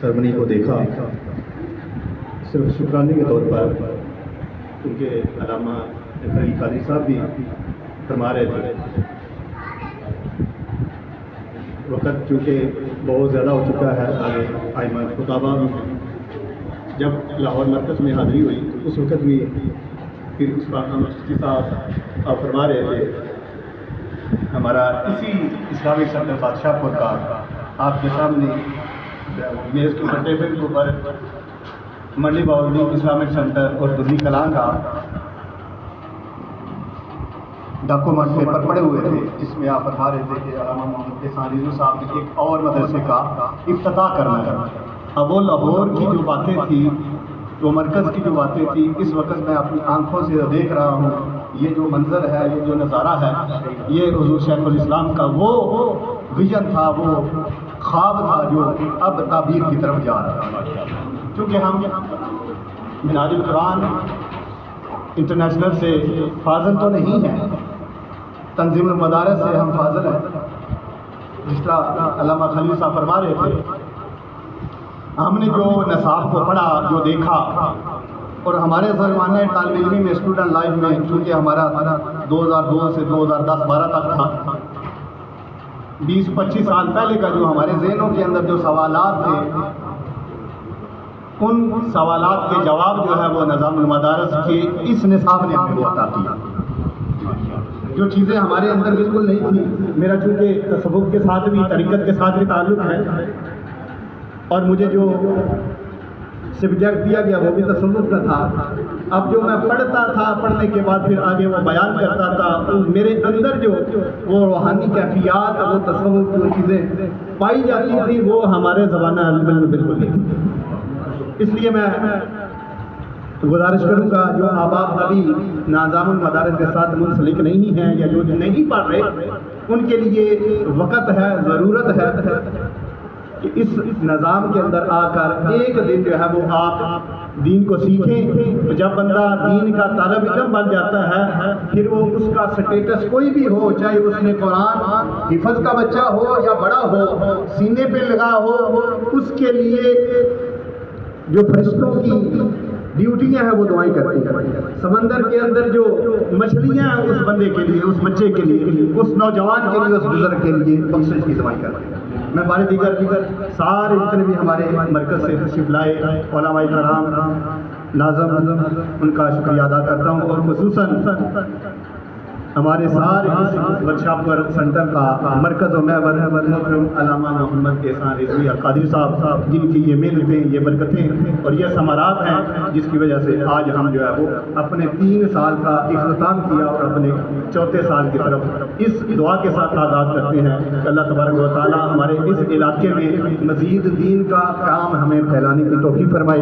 Ceremony کو دیکھا صرف شکرانے کے طور پر، کیونکہ علامہ ابراہیم قادری صاحب بھی فرما رہے تھے وقت چونکہ بہت زیادہ ہو چکا ہے، آگے آئمہ خطابہ جب لاہور مرکز میں حاضری ہوئی تو اس وقت بھی پھر اس کا چشتی صاحب آپ فرما رہے تھے ہمارا اسی اسلامی سنٹر بادشاہ پور کا آپ کے سامنے میز کے اوپر ٹیبل کے اوپر منڈی باؤلی اسلامک سینٹر اور درنی کلاں کا ڈاکومنٹ پیپر پڑے ہوئے تھے، جس میں آپ بتا رہے تھے کہ علامہ محمد احسان رضوی صاحب نے ایک اور مدرسے کا افتتاح کرنا ہے۔ اب وہ لاہور کی جو باتیں تھیں، جو مرکز کی جو باتیں تھیں، اس وقت میں اپنی آنکھوں سے دیکھ رہا ہوں، یہ جو منظر ہے، یہ جو نظارہ ہے، یہ حضور شیخ الاسلام کا وہ ویژن تھا، وہ خواب تھا جو اب تعبیر کی طرف جا رہا ہے۔ کیونکہ ہم منہاج القرآن انٹرنیشنل سے فاضل تو نہیں ہیں، تنظیم المدارس سے ہم فاضل ہیں، جس طرح علامہ خلیل صاحب فرما رہے تھے۔ ہم نے جو نصاب کو پڑھا، جو دیکھا، اور ہمارے زمانہ طالب علمی میں اسٹوڈنٹ لائف میں چونکہ ہمارا 2002 سے 2010-12 تک تھا، 20-25 سال پہلے کا جو ہمارے ذہنوں کے اندر جو سوالات تھے، ان سوالات کے جواب جو ہے وہ نظام المدارس کے اس نصاب نے ہمیں عطا کیا۔ جو چیزیں ہمارے اندر بالکل نہیں تھیں، میرا چونکہ تصوف کے ساتھ بھی، طریقت کے ساتھ بھی تعلق ہے، اور مجھے جو سبجیکٹ دیا گیا وہ بھی تصوف کا تھا۔ اب جو میں پڑھتا تھا، پڑھنے کے بعد پھر آگے وہ بیان کرتا تھا، تو میرے اندر جو وہ روحانی کیفیات، وہ تصوف جو چیزیں پائی جاتی تھیں، وہ ہمارے زمانہ علم میں بالکل نہیں تھی۔ اس لیے میں گزارش کروں گا جو آباب ابھی نظام المدارس کے ساتھ منسلک نہیں ہیں یا جو نہیں پڑھ رہے، ان کے لیے وقت ہے، ضرورت ہے کہ اس نظام کے اندر آ کر ایک دن جو ہے وہ آپ دین کو سیکھیں۔ جب بندہ دین کا طالب علم بن جاتا ہے، پھر وہ اس کا سٹیٹس کوئی بھی ہو، چاہے اس نے قرآن حفظ کا بچہ ہو یا بڑا ہو، سینے پہ لگا ہو، اس کے لیے جو فرشتوں کی ڈیوٹیاں ہیں وہ دعائیں کرتی ہیں۔ سمندر کے اندر جو مچھلیاں ہیں، اس بندے کے لیے، اس بچے کے لیے، اس نوجوان کے لیے، اس بزرگ کے لیے بخشش کی دعائیں کرتی ہیں۔ میں بارے دیگر سارے جتنے بھی ہمارے مرکز سے تشریف لائے علماء کرام، ناظم، ان کا شکریہ ادا کرتا ہوں، اور خصوصاً ہمارے سارے ورکشاپ پر سینٹر کا مرکز و محور محترم علامہ محمد احسان رضوی قادری صاحب، جن کی یہ محنتیں، یہ برکتیں اور یہ ثمرات ہیں، جس کی وجہ سے آج ہم جو ہے وہ اپنے 3 سال کا اختتام کیا اور اپنے 4تھے سال کی طرف اس دعا کے ساتھ آغاز کرتے ہیں کہ اللہ تبارک و تعالی ہمارے اس علاقے میں مزید دین کا کام ہمیں پھیلانے کی توفیق فرمائے۔